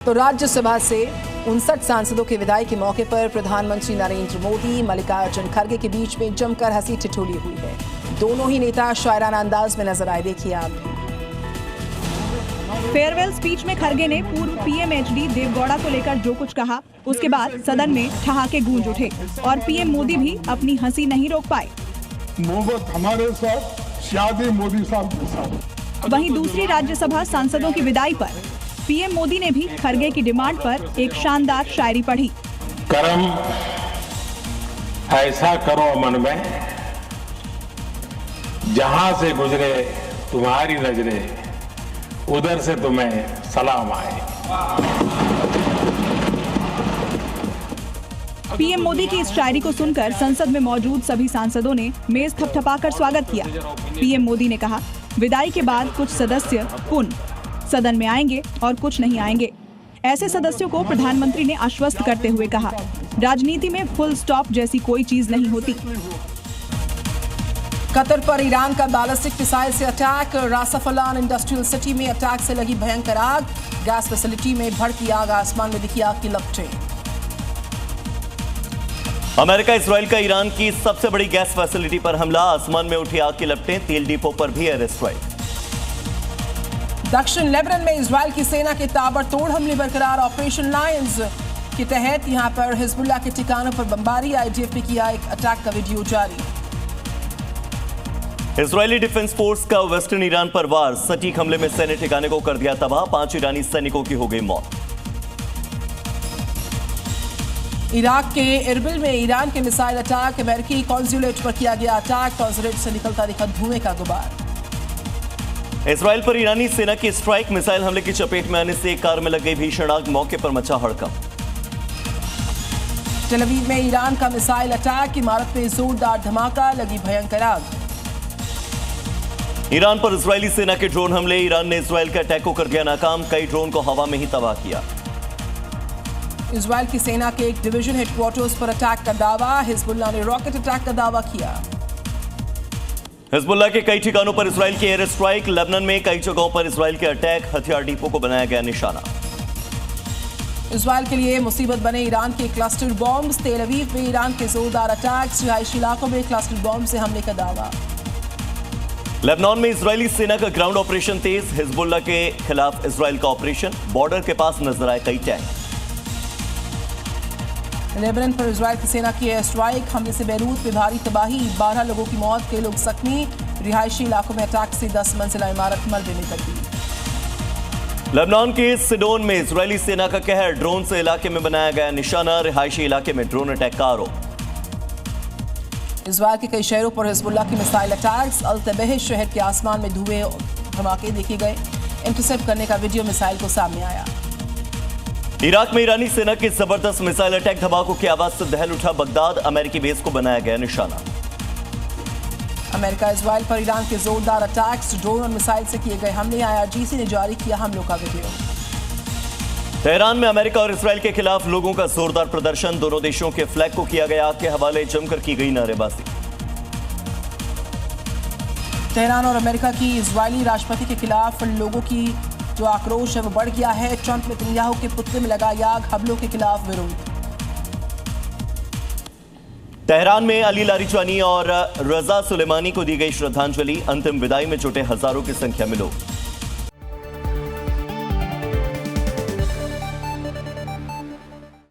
तो राज्यसभा से 59 सांसदों के विदाई के मौके पर प्रधानमंत्री नरेंद्र मोदी मल्लिकार्जुन खड़गे के बीच में जमकर हंसी ठिठोली हुई है। दोनों ही नेता शायराना अंदाज में नजर आए। देखिए आप। फेयरवेल स्पीच में खड़गे ने पूर्व पीएम एचडी देवगौड़ा को लेकर जो कुछ कहा, उसके बाद सदन में ठहाके गूंज उठे और पीएम मोदी भी अपनी हंसी नहीं रोक पाए। मोहब्बत हमारे साथ, शादी मोदी साहब के साथ। वहीं दूसरी राज्यसभा सांसदों की विदाई पर पीएम मोदी ने भी खड़गे की डिमांड पर एक शानदार शायरी पढ़ी। कर्म ऐसा करो मन में, जहां से गुजरे तुम्हारी नजरें, उधर से तुम्हें सलाम आए। पीएम मोदी की इस शायरी को सुनकर संसद में मौजूद सभी सांसदों ने मेज थपथपाकर स्वागत किया। पीएम मोदी ने कहा, विदाई के बाद कुछ सदस्य पुनः सदन में आएंगे और कुछ नहीं आएंगे। ऐसे सदस्यों को प्रधानमंत्री ने आश्वस्त करते हुए कहा, राजनीति में फुल स्टॉप जैसी कोई चीज नहीं होती। कतर पर ईरान का बैलिस्टिक मिसाइल से अटैक। रास अल-अन इंडस्ट्रियल सिटी में अटैक से लगी भयंकर आग। गैस फैसिलिटी में भड़की आग, आसमान में दिखी आग की लपटें। अमेरिका इजराइल का ईरान की सबसे बड़ी गैस फैसिलिटी पर हमला, आसमान में उठी आग की लपटें। तेल डिपो पर भी एयर स्ट्राइक। दक्षिण लेबनान में इजराइल की सेना के ताबड़तोड़ हमले बरकरार। ऑपरेशन लायंस के तहत यहां पर हिजबुल्लाह के ठिकानों पर बमबारी। आईडीएफ ने किया एक अटैक का वीडियो जारी। इजरायली डिफेंस फोर्स का वेस्टर्न ईरान पर वार, सटीक हमले में सैन्य ठिकाने को कर दिया तबाह। 5 ईरानी सैनिकों की हो गई मौत। इराक के इरबिल में ईरान के मिसाइल अटैक। अमेरिकी कॉन्सुलेट पर किया गया अटैक। कॉन्सुलेट से निकलता दिखा धुएं का गुबार। इजराइल पर ईरानी सेना की स्ट्राइक, मिसाइल हमले की चपेट में आने से एक कार में लग गई भीषण आग, मौके पर मचा हड़कंप। टेल अवीव में ईरान का मिसाइल अटैक, इमारत में जोरदार धमाका, लगी भयंकर आग। ईरान पर इजरायली सेना के ड्रोन हमले, ईरान ने इजराइल के अटैक को कर दिया नाकाम, कई ड्रोन को हवा में ही तबाह किया। इजराइल की सेना के एक डिवीजन हेडक्वार्टर्स पर अटैक का दावा, हिजबुल्लाह ने रॉकेट अटैक का दावा किया। हिजबुल्लाह के कई ठिकानों पर इजराइल की एयर स्ट्राइक, लेबनान में कई जगहों पर इजराइल के अटैक, हथियार डिपो को बनाया गया निशाना। इजराइल के लिए मुसीबत बने ईरान के क्लस्टर बॉम्ब। तेल अवीव में ईरान के जोरदार अटैक्स, रिहायशी इलाकों में क्लस्टर बॉम्ब से हमले का दावा। लेबनान में इजरायली सेना का ग्राउंड ऑपरेशन तेज, हिजबुल्लाह के खिलाफ इजराइल का ऑपरेशन, बॉर्डर के पास नजर आए कई टैंक। लेबनान पर इजराइल की सेना की एयर स्ट्राइक, हमले से बैरूत में भारी तबाही, 12 लोगों की मौत, कई लोग जख्मी। रिहायशी इलाकों में अटैक से 10 मंजिला इमारत मलबे में तब्दील। लेबनान के सिडोन में इजरायली सेना का कहर, ड्रोन से इलाके में बनाया गया निशाना, रिहायशी इलाके में ड्रोन अटैक का आरोप। इजराइल के कई शहरों पर हिजबुल्लाह की मिसाइल अटैक्स। अल-तबह शहर के आसमान में धुएं धमाके देखे गए। इंटरसेप्ट करने का वीडियो मिसाइल को सामने आया। इराक में ईरानी सेना के जबरदस्त मिसाइल अटैक, धमाकों की आवाज से दहल उठा बगदाद, अमेरिकी बेस को बनाया गया निशाना। अमेरिका इजराइल पर ईरान के जोरदार अटैक्स, ड्रोन और मिसाइल से किए गए हमले। IRGC ने जारी किया हमलों का वीडियो। तेहरान में अमेरिका और इजराइल के खिलाफ लोगों का जोरदार प्रदर्शन, दोनों देशों के फ्लैग को किया गया आग के हवाले, जमकर की गई नारेबाजी। तेहरान और अमेरिका की इजरायली राष्ट्रपति के खिलाफ लोगों की जो आक्रोश है वो बढ़ गया है। ट्रंप नेतन्याहू के पुतले में लगाई आग, हमलों के खिलाफ विरोध। तेहरान में अली लारिजानी और रजा सुलेमानी को दी गई श्रद्धांजलि, अंतिम विदाई में जुटे हजारों की संख्या में लोग।